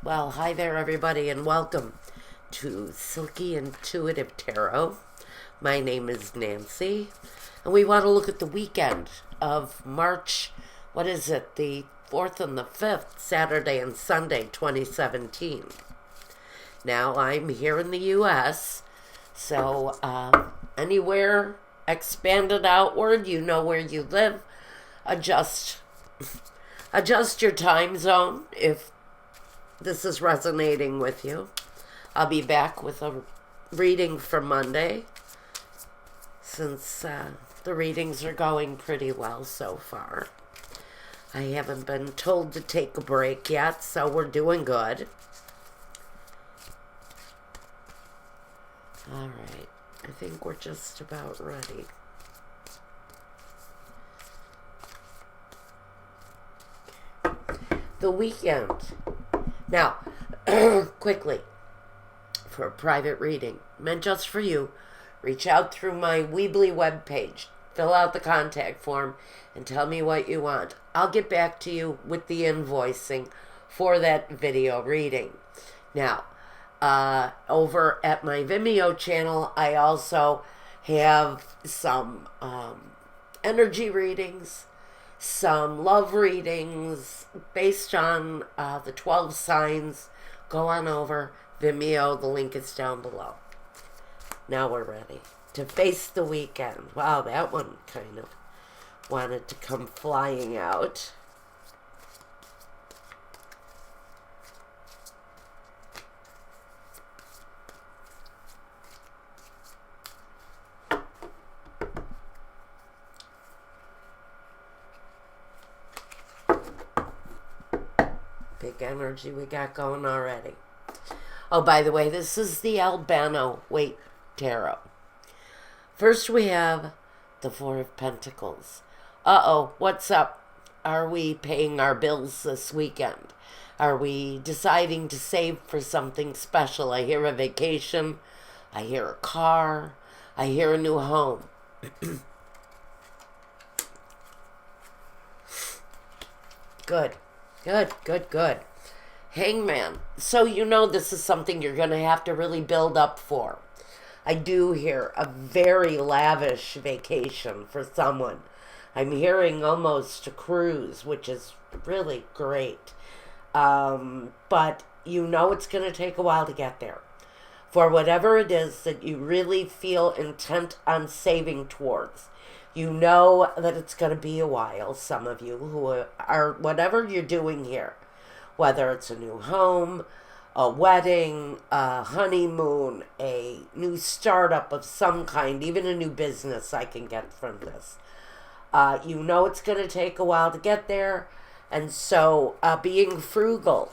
Well, hi there, everybody, and welcome to Silky Intuitive Tarot. My name is Nancy, and we want to look at the weekend of March, the 4th and the 5th, Saturday and Sunday, 2017. Now, I'm here in the U.S., so anywhere expanded outward, you know where you live, adjust your time zone if this is resonating with you. I'll be back with a reading for Monday since the readings are going pretty well so far. I haven't been told to take a break yet, so we're doing good. All right, I think we're just about ready. The weekend. Now, quickly, for a private reading, meant just for you, reach out through my Weebly webpage, fill out the contact form, and tell me what you want. I'll get back to you with the invoicing for that video reading. Now, over at my Vimeo channel, I also have some energy readings, some love readings based on the 12 signs. Go on over Vimeo. The link is down below. Now we're ready to face the weekend. Wow, that one kind of wanted to come flying out. Big energy we got going already. Oh, by the way, this is the Albano Weight Tarot. First we have the Four of Pentacles. Uh-oh, what's up? Are we paying our bills this weekend? Are we deciding to save for something special? I hear a vacation. I hear a car. I hear a new home. Good. Good. Hangman. So you know this is something you're going to have to really build up for. I do hear a very lavish vacation for someone. I'm hearing almost a cruise, which is really great. But you know it's going to take a while to get there. For whatever it is that you really feel intent on saving towards. You know that it's going to be a while, some of you who are, whatever you're doing here, whether it's a new home, a wedding, a honeymoon, a new startup of some kind, even a new business I can get from this. You know it's going to take a while to get there, and so being frugal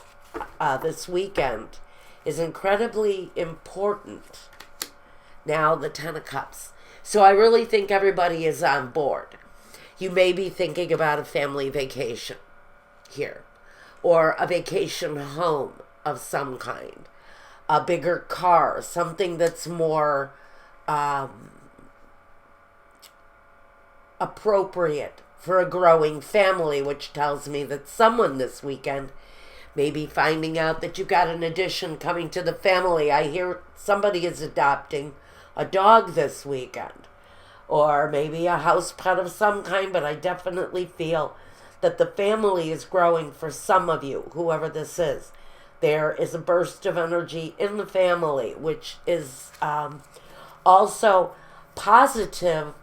this weekend is incredibly important. Now, the Ten of Cups. So I really think everybody is on board. You may be thinking about a family vacation here, or a vacation home of some kind, a bigger car, something that's more appropriate for a growing family, which tells me that someone this weekend may be finding out that you got an addition coming to the family. I hear somebody is adopting a dog this weekend, or maybe a house pet of some kind, but I definitely feel that the family is growing for some of you, whoever this is. There is a burst of energy in the family, which is also positive,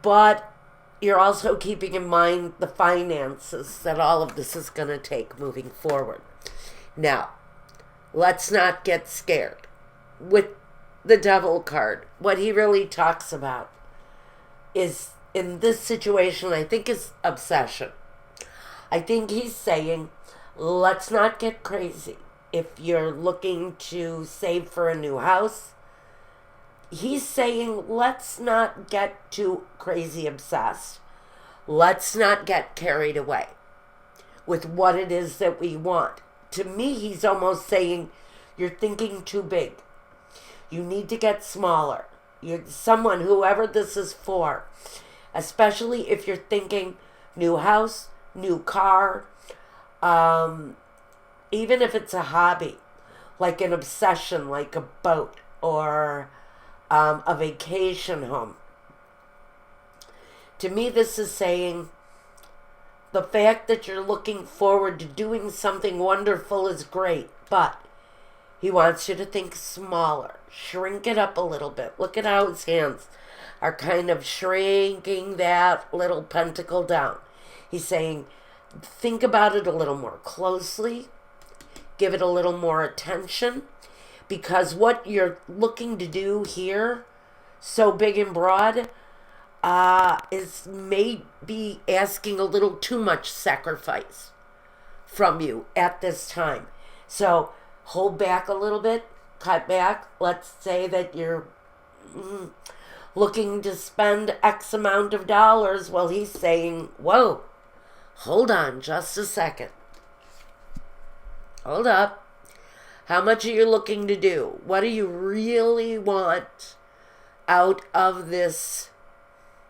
but you're also keeping in mind the finances that all of this is going to take moving forward. Now, let's not get scared. With the Devil card, what he really talks about is, in this situation, I think, is obsession. I think he's saying, let's not get crazy. If you're looking to save for a new house, he's saying, let's not get too crazy obsessed. Let's not get carried away with what it is that we want. To me, he's almost saying, you're thinking too big. You need to get smaller. You're someone, whoever this is for, especially if you're thinking new house, new car, even if it's a hobby, like an obsession, like a boat or a vacation home. To me, this is saying the fact that you're looking forward to doing something wonderful is great, but he wants you to think smaller. Shrink it up a little bit. Look at how his hands are kind of shrinking that little pentacle down. He's saying, think about it a little more closely. Give it a little more attention. Because what you're looking to do here, so big and broad, is maybe asking a little too much sacrifice from you at this time. So hold back a little bit, cut back. Let's say that you're looking to spend X amount of dollars. Well, he's saying, whoa, hold on just a second. Hold up. How much are you looking to do? What do you really want out of this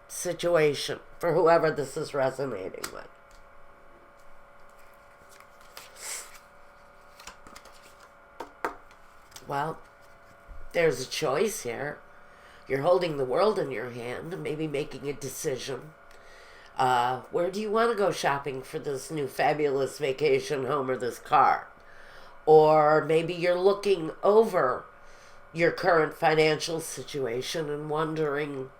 situation for whoever this is resonating with? Well, there's a choice here. You're holding the world in your hand, maybe making a decision. Where do you want to go shopping for this new fabulous vacation home or this car? Or maybe you're looking over your current financial situation and wondering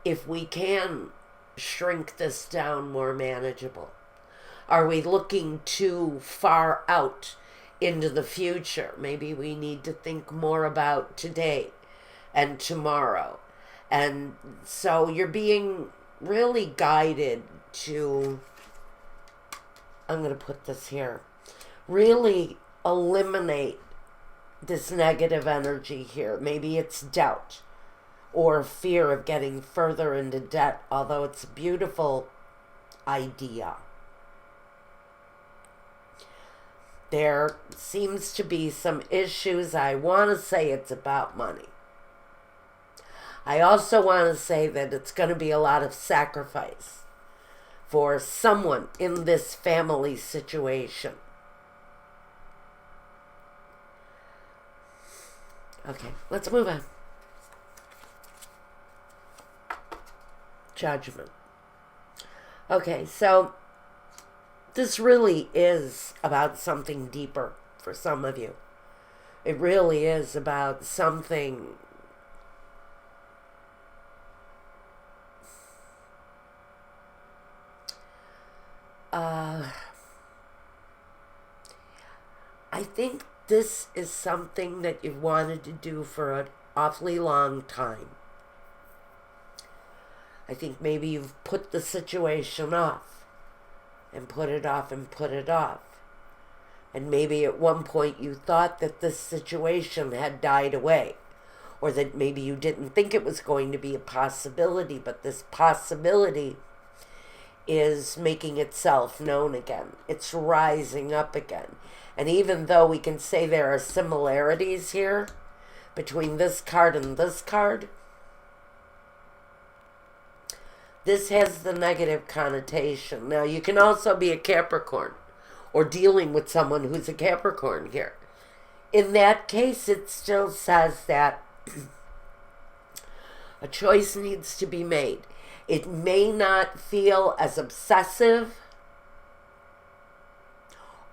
if we can shrink this down more manageable. Are we looking too far out into the future? Maybe we need to think more about today and tomorrow. And so you're being really guided to, I'm going to put this here, really eliminate this negative energy here. Maybe it's doubt or fear of getting further into debt, although it's a beautiful idea. There seems to be some issues. I want to say it's about money. I also want to say that it's going to be a lot of sacrifice for someone in this family situation. Okay, let's move on. Judgment. Okay, so this really is about something deeper for some of you. It really is about something I think this is something that you've wanted to do for an awfully long time. I think maybe you've put the situation off and put it off and put it off. And maybe at one point you thought that this situation had died away, or that maybe you didn't think it was going to be a possibility, but this possibility is making itself known again. It's rising up again. And even though we can say there are similarities here between this card and this card, this has the negative connotation. Now, you can also be a Capricorn or dealing with someone who's a Capricorn here. In that case, it still says that a choice needs to be made. It may not feel as obsessive,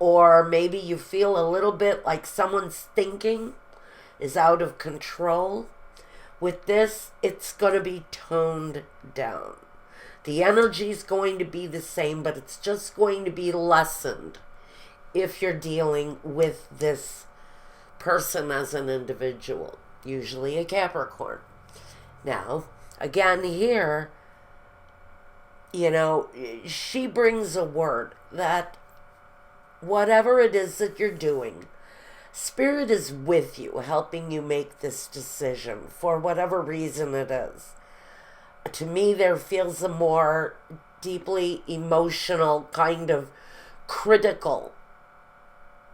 or maybe you feel a little bit like someone's thinking is out of control. With this, it's going to be toned down. The energy is going to be the same, but it's just going to be lessened if you're dealing with this person as an individual, usually a Capricorn. Now, again here, she brings a word that whatever it is that you're doing, Spirit is with you, helping you make this decision for whatever reason it is. To me, there feels a more deeply emotional, kind of critical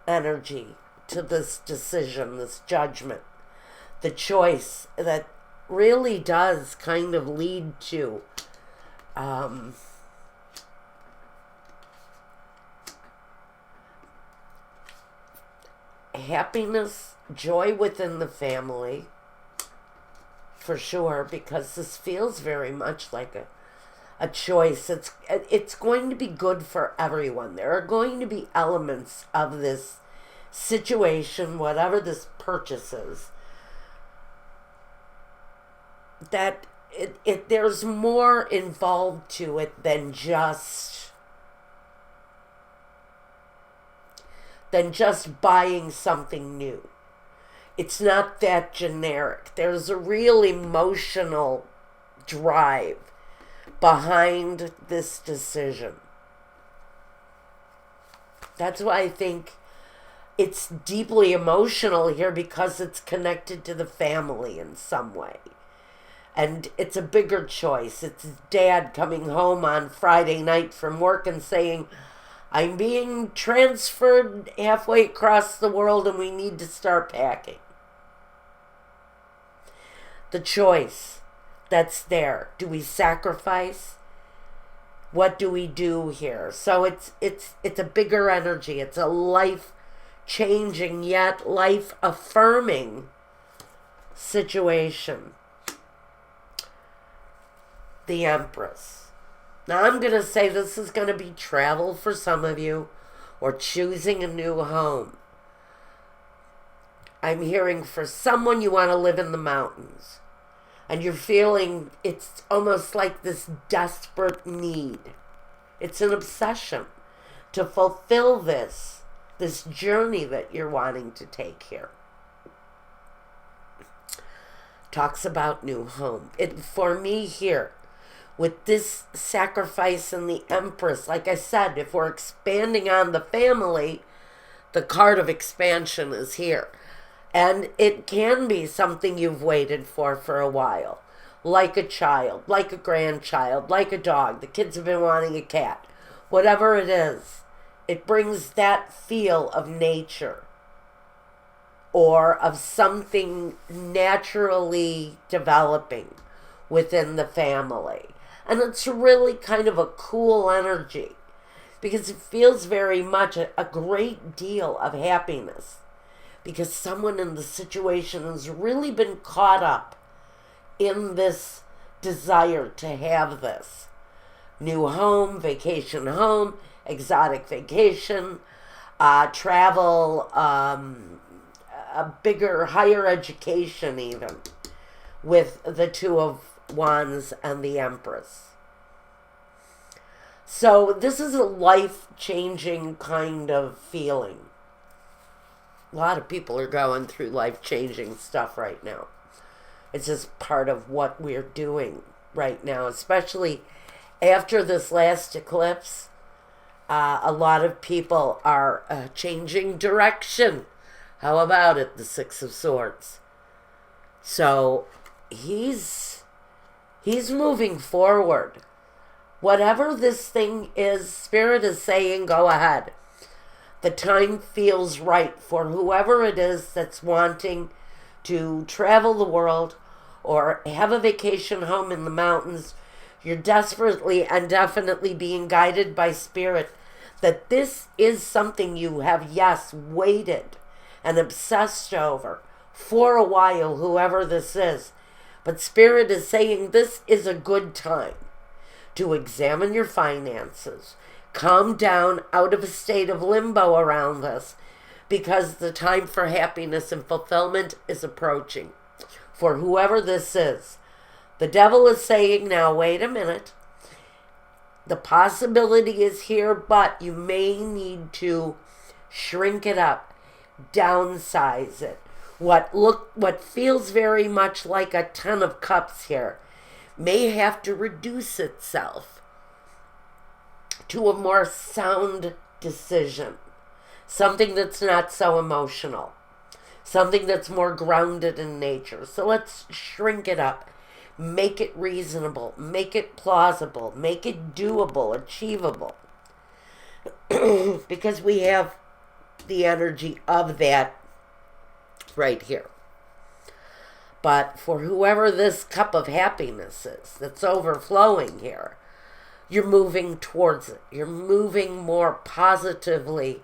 energy to this decision, this judgment, the choice that really does kind of lead to happiness, joy within the family, for sure, because this feels very much like a choice. It's going to be good for everyone. There are going to be elements of this situation, whatever this purchase is, that there's more involved to it than just buying something new. It's not that generic. There's a real emotional drive behind this decision. That's why I think it's deeply emotional here, because it's connected to the family in some way. And it's a bigger choice. It's dad coming home on Friday night from work and saying, I'm being transferred halfway across the world and we need to start packing. The choice that's there. Do we sacrifice? What do we do here? So it's a bigger energy. It's a life-changing yet life-affirming situation. The Empress. Now I'm going to say this is going to be travel for some of you, or choosing a new home. I'm hearing for someone, you want to live in the mountains. And you're feeling it's almost like this desperate need. It's an obsession to fulfill this journey that you're wanting to take here. Talks about new home. For me here, with this sacrifice and the Empress, like I said, if we're expanding on the family, the card of expansion is here. And it can be something you've waited for a while. Like a child, like a grandchild, like a dog. The kids have been wanting a cat. Whatever it is, it brings that feel of nature, or of something naturally developing within the family. And it's really kind of a cool energy, because it feels very much a great deal of happiness, because someone in the situation has really been caught up in this desire to have this new home, vacation home, exotic vacation, travel, a bigger, higher education even, with the Two of Wands and the Empress. So this is a life-changing kind of feeling. A lot of people are going through life-changing stuff right now. It's just part of what we're doing right now, especially after this last eclipse. A lot of people are changing direction. How about it, the Six of Swords? So he's moving forward. Whatever this thing is, Spirit is saying, go ahead. The time feels right for whoever it is that's wanting to travel the world or have a vacation home in the mountains. You're desperately and definitely being guided by Spirit that this is something you have, yes, waited and obsessed over for a while, whoever this is. But Spirit is saying this is a good time to examine your finances. Calm down out of a state of limbo around this, because the time for happiness and fulfillment is approaching for whoever this is. The devil is saying, now wait a minute. The possibility is here, but you may need to shrink it up, downsize it. What feels very much like a Ten of Cups here may have to reduce itself to a more sound decision. Something that's not so emotional. Something that's more grounded in nature. So let's shrink it up. Make it reasonable. Make it plausible. Make it doable, achievable. Because we have the energy of that right here. But for whoever this cup of happiness is that's overflowing here, you're moving towards it. You're moving more positively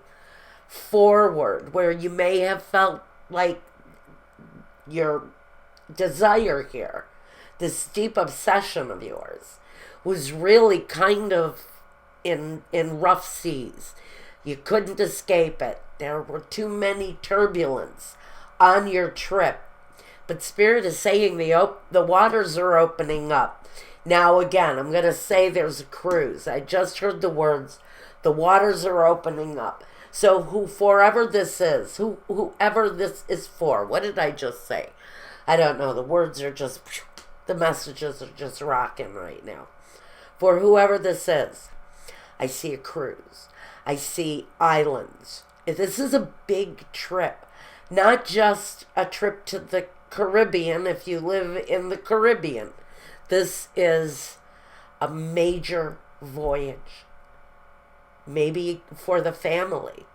forward, where you may have felt like your desire here, this deep obsession of yours, was really kind of in rough seas. You couldn't escape it. There were too many turbulence on your trip. But Spirit is saying the waters are opening up. Now again, I'm going to say there's a cruise. I just heard the words, the waters are opening up. So whoever this is, whoever this is for, what did I just say? I don't know. The words are just, the messages are just rocking right now. For whoever this is, I see a cruise. I see islands. This is a big trip. Not just a trip to the Caribbean if you live in the Caribbean. This is a major voyage. Maybe for the family.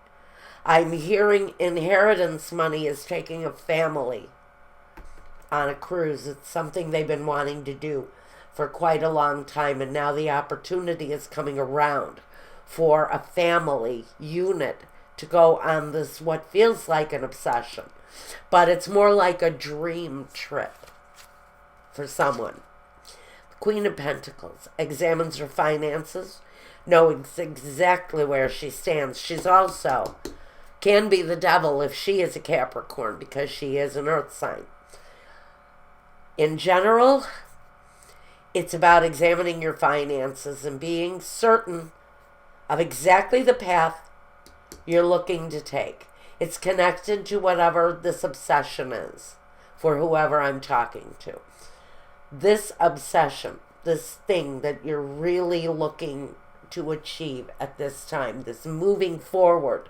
I'm hearing inheritance money is taking a family on a cruise. It's something they've been wanting to do for quite a long time, and now the opportunity is coming around for a family unit to go on this, what feels like an obsession, but it's more like a dream trip for someone. The Queen of Pentacles examines her finances, knows exactly where she stands. She's also can be the devil if she is a Capricorn, because she is an earth sign. In general, it's about examining your finances and being certain of exactly the path you're looking to take. It's connected to whatever this obsession is for whoever I'm talking to. This obsession, this thing that you're really looking to achieve at this time, this moving forward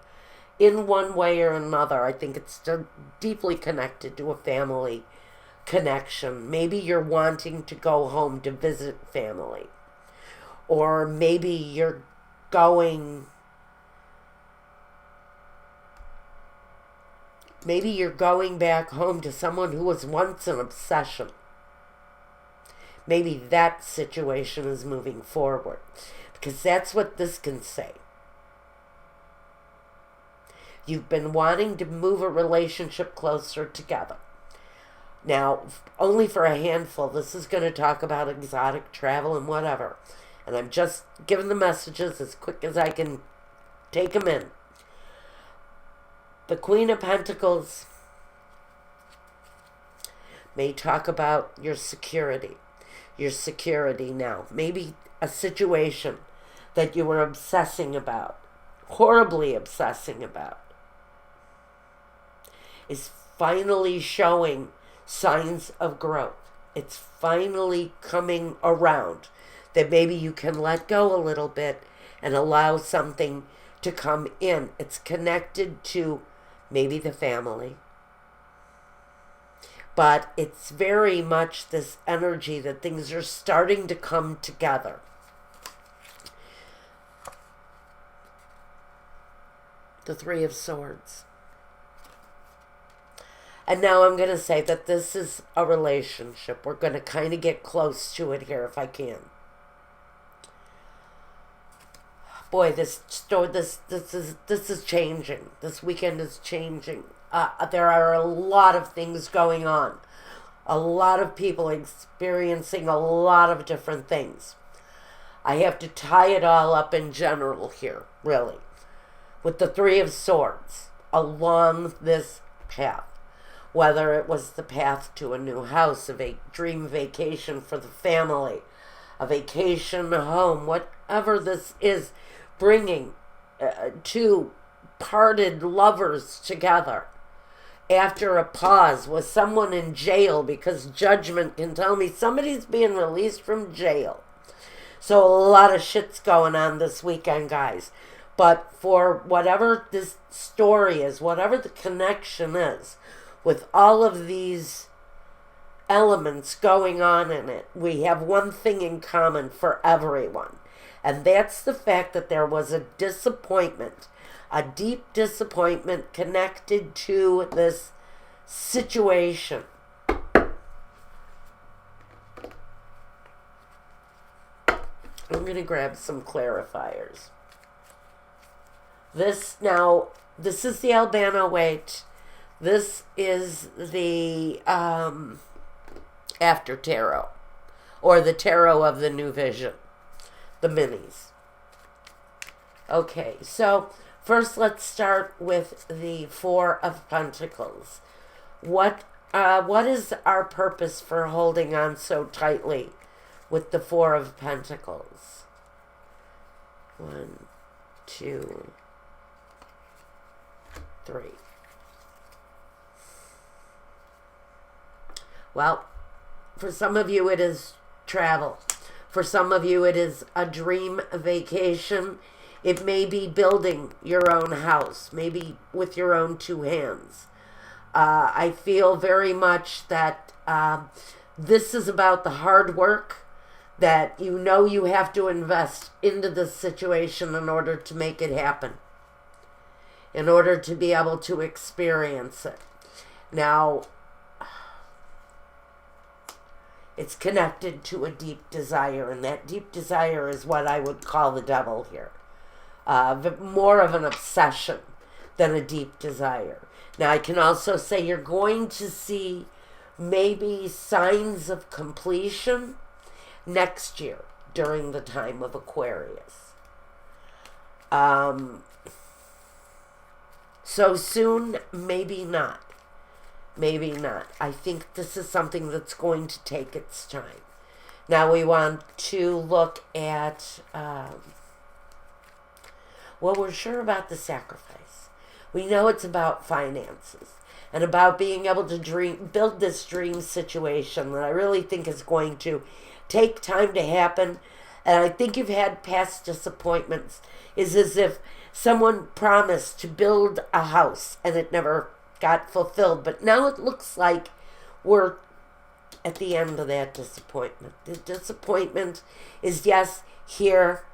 in one way or another, I think it's deeply connected to a family connection. Maybe you're wanting to go home to visit family, or maybe you're going back home to someone who was once an obsession. Maybe that situation is moving forward, because that's what this can say. You've been wanting to move a relationship closer together. Now, only for a handful. This is going to talk about exotic travel and whatever. And I'm just giving the messages as quick as I can take them in. The Queen of Pentacles may talk about your security. Your security now. Maybe a situation that you were obsessing about, horribly obsessing about, is finally showing signs of growth. It's finally coming around, that maybe you can let go a little bit and allow something to come in. It's connected to maybe the family, but it's very much this energy that things are starting to come together. The Three of Swords. And now I'm going to say that this is a relationship. We're going to kind of get close to it here if I can. Boy, this is changing. This weekend is changing. There are a lot of things going on. A lot of people experiencing a lot of different things. I have to tie it all up in general here, really, with the Three of Swords along this path. Whether it was the path to a new house, a dream vacation for the family, a vacation home, whatever this is, bringing two parted lovers together after a pause with someone in jail, because judgment can tell me somebody's being released from jail. So a lot of shit's going on this weekend, guys. But for whatever this story is, whatever the connection is, with all of these elements going on in it, we have one thing in common for everyone. And that's the fact that there was a disappointment, a deep disappointment connected to this situation. I'm going to grab some clarifiers. This now, This is the Albano weight. This is the After Tarot, or the Tarot of the New Vision, the minis. Okay, so first let's start with the Four of Pentacles. What is our purpose for holding on so tightly with the Four of Pentacles? 1, 2, 3. Well, for some of you it is travel. For some of you it is a dream vacation. It may be building your own house, maybe with your own two hands. I feel very much that this is about the hard work that you know you have to invest into this situation in order to make it happen, in order to be able to experience it. Now, it's connected to a deep desire, and that deep desire is what I would call the devil here. More of an obsession than a deep desire. Now, I can also say you're going to see maybe signs of completion next year during the time of Aquarius. So soon, maybe not. Maybe not. I think this is something that's going to take its time. Now we want to look at, well, we're sure about the sacrifice. We know it's about finances and about being able to build this dream situation that I really think is going to take time to happen. And I think you've had past disappointments. It's as if someone promised to build a house and it never got fulfilled. But now it looks like we're at the end of that disappointment. The disappointment is, yes, here.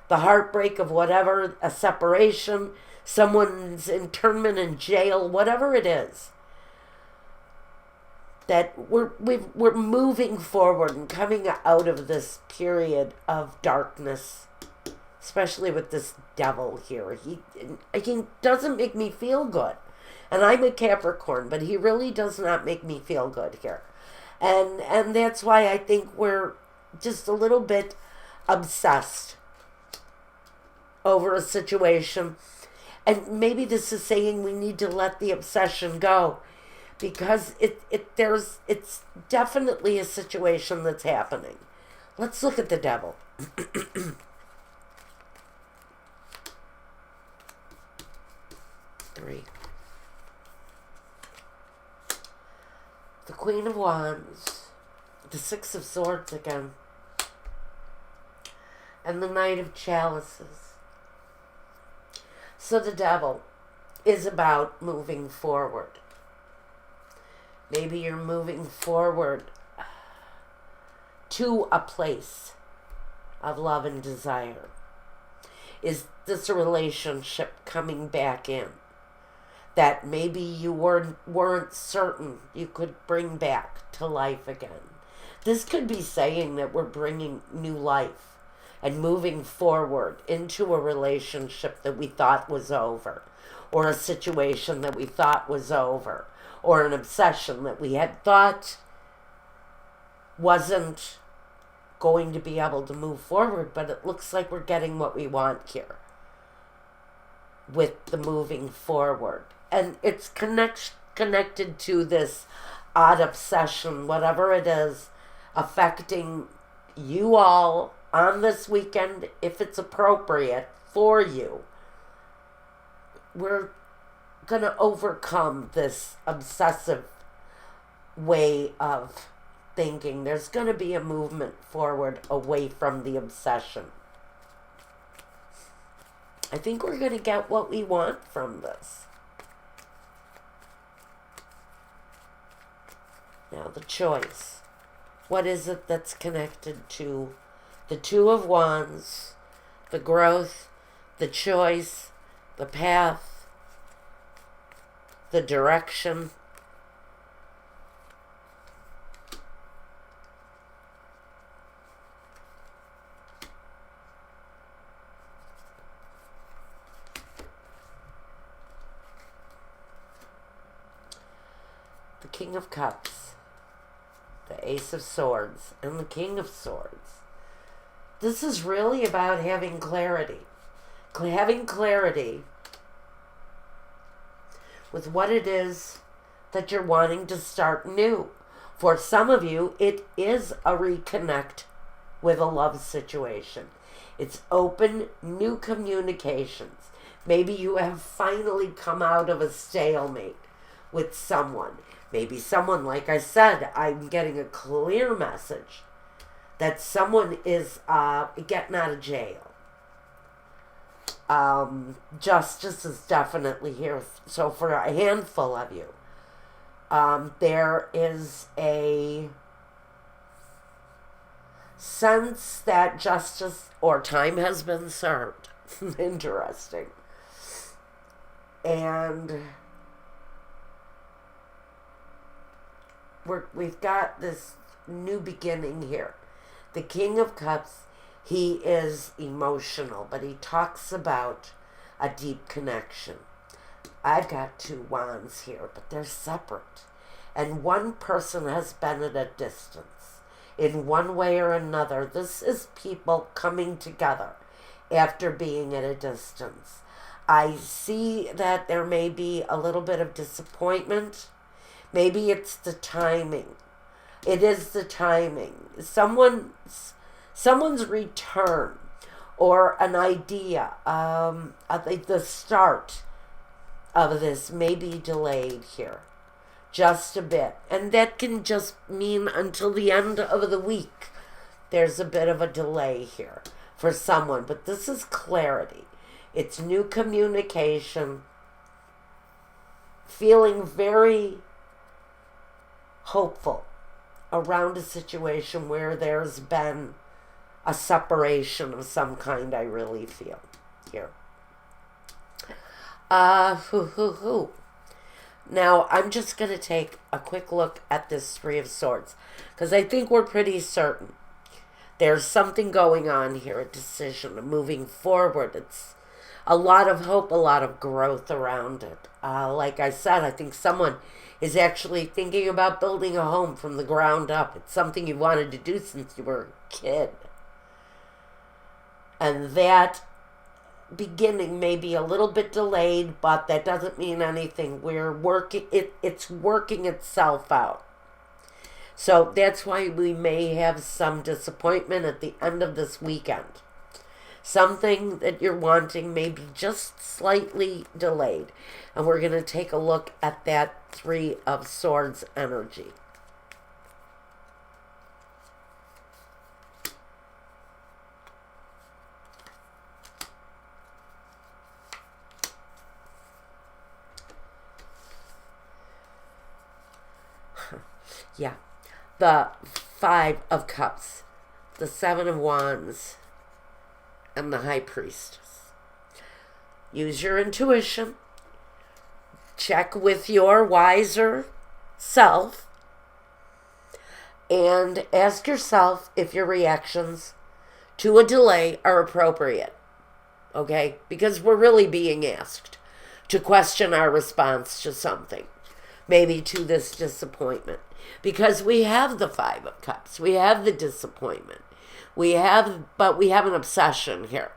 The heartbreak of whatever, a separation, someone's internment in jail, whatever it is. That we're moving forward and coming out of this period of darkness, especially with this devil here. He doesn't make me feel good. And I'm a Capricorn, but he really does not make me feel good here. And that's why I think we're just a little bit obsessed over a situation. And maybe this is saying we need to let the obsession go, because it's definitely a situation that's happening. Let's look at the devil. 3. The Queen of Wands, the Six of Swords again, and the Knight of Chalices. So the devil is about moving forward. Maybe you're moving forward to a place of love and desire. Is this a relationship coming back in that maybe you weren't certain you could bring back to life again? This could be saying that we're bringing new life and moving forward into a relationship that we thought was over, or a situation that we thought was over, or an obsession that we had thought wasn't going to be able to move forward, but it looks like we're getting what we want here with the moving forward. And it's connected to this odd obsession, whatever it is, affecting you all on this weekend, if it's appropriate for you. We're going to overcome this obsessive way of thinking. There's going to be a movement forward away from the obsession. I think we're going to get what we want from this. Now, the choice. What is it that's connected to the Two of Wands, the growth, the choice, the path, the direction? the King of Cups, the Ace of Swords, and the King of Swords. This is really about having clarity. Having clarity with what it is that you're wanting to start new. For some of you, it is a reconnect with a love situation. It's open, new communications. Maybe you have finally come out of a stalemate with someone. Maybe someone, like I said, I'm getting a clear message that someone is getting out of jail. Justice is definitely here. So for a handful of you, there is a sense that justice or time has been served. Interesting. And we've got this new beginning here. The King of Cups, he is emotional, but he talks about a deep connection. I've got two wands here, but they're separate. And one person has been at a distance. In one way or another, this is people coming together after being at a distance. I see that there may be a little bit of disappointment. Maybe it's the timing. It is the timing. Someone's return or an idea, the start of this may be delayed here just a bit. And that can just mean until the end of the week. There's a bit of a delay here for someone, but this is clarity. It's new communication, feeling very hopeful around a situation where there's been a separation of some kind, I really feel here. Now, I'm just going to take a quick look at this Three of Swords, because I think we're pretty certain there's something going on here, a decision, a moving forward. It's a lot of hope, a lot of growth around it. Like I said, I think someone is actually thinking about building a home from the ground up. It's something you wanted to do since you were a kid. And that beginning may be a little bit delayed, but that doesn't mean anything. We're working, it's working itself out. So that's why we may have some disappointment at the end of this weekend. Something that you're wanting may be just slightly delayed. And we're going to take a look at that Three of Swords energy. Yeah. The Five of Cups, the Seven of Wands, and the High Priestess. Use your intuition. Check with your wiser self. And ask yourself if your reactions to a delay are appropriate. Okay? Because we're really being asked to question our response to something. Maybe to this disappointment. Because we have the Five of Cups. We have the disappointment. But we have an obsession here.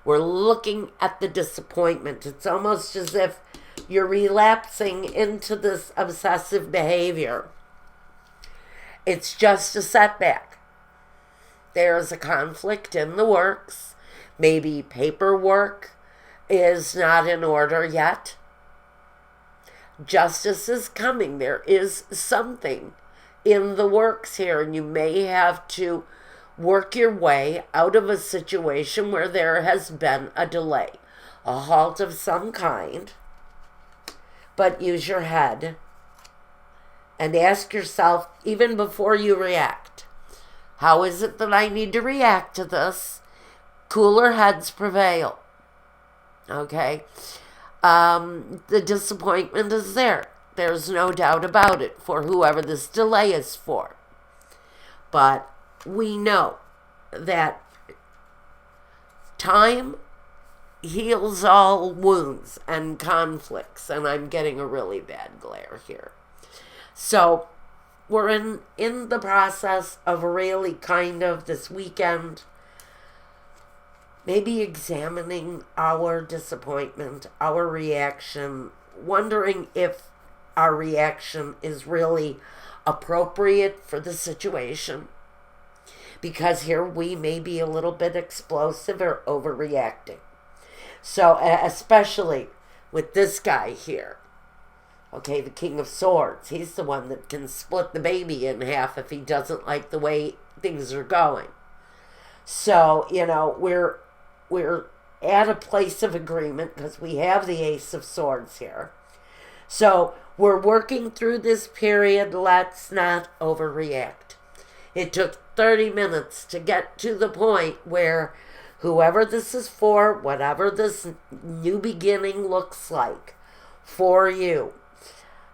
We're looking at the disappointment. It's almost as if you're relapsing into this obsessive behavior. It's just a setback. There's a conflict in the works. Maybe paperwork is not in order yet. Justice is coming. There is something in the works here, and you may have to work your way out of a situation where there has been a delay, a halt of some kind. But use your head and ask yourself, even before you react, how is it that I need to react to this? Cooler heads prevail. Okay? The disappointment is there. There's no doubt about it for whoever this delay is for. But we know that time heals all wounds and conflicts, and I'm getting a really bad glare here. So we're in the process of really kind of this weekend maybe examining our disappointment, our reaction, wondering if our reaction is really appropriate for the situation. Because here we may be a little bit explosive or overreacting. So, especially with this guy here, okay, the King of Swords, he's the one that can split the baby in half if he doesn't like the way things are going. So, we're at a place of agreement because we have the Ace of Swords here. So we're working through this period. Let's not overreact. It took 30 minutes to get to the point where whoever this is for, whatever this new beginning looks like for you,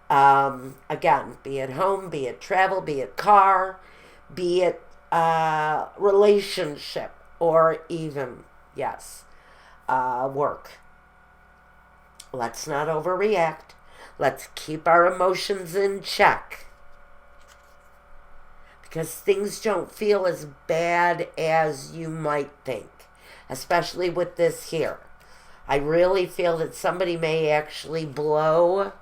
again, be it home, be it travel, be it car, be it relationship, or even, yes, work. Let's not overreact. Let's keep our emotions in check. Because things don't feel as bad as you might think. Especially with this here. I really feel that somebody may actually blow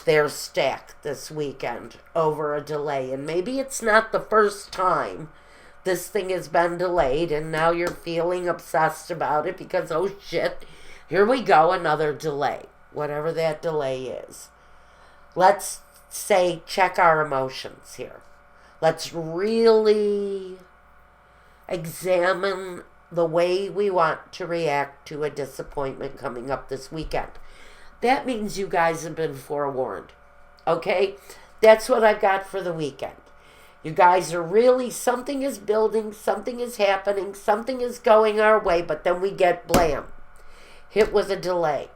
their stack this weekend over a delay. And maybe it's not the first time this thing has been delayed and now you're feeling obsessed about it because, oh shit, here we go, another delay. Whatever that delay is. Let's say check our emotions here. Let's really examine the way we want to react to a disappointment coming up this weekend. That means you guys have been forewarned. Okay? That's what I've got for the weekend. You guys are really, something is building, something is happening, something is going our way, but then we get blam. Hit with a delay.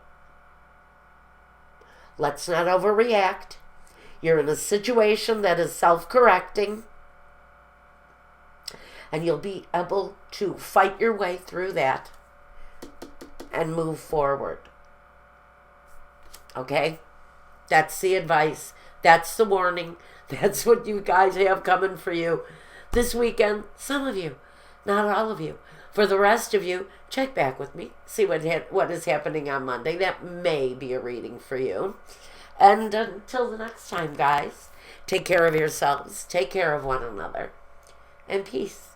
Let's not overreact. You're in a situation that is self-correcting. And you'll be able to fight your way through that and move forward. Okay? That's the advice. That's the warning. That's what you guys have coming for you this weekend. Some of you, not all of you. For the rest of you, check back with me. See what is happening on Monday. That may be a reading for you. And until the next time, guys, take care of yourselves. Take care of one another. And peace.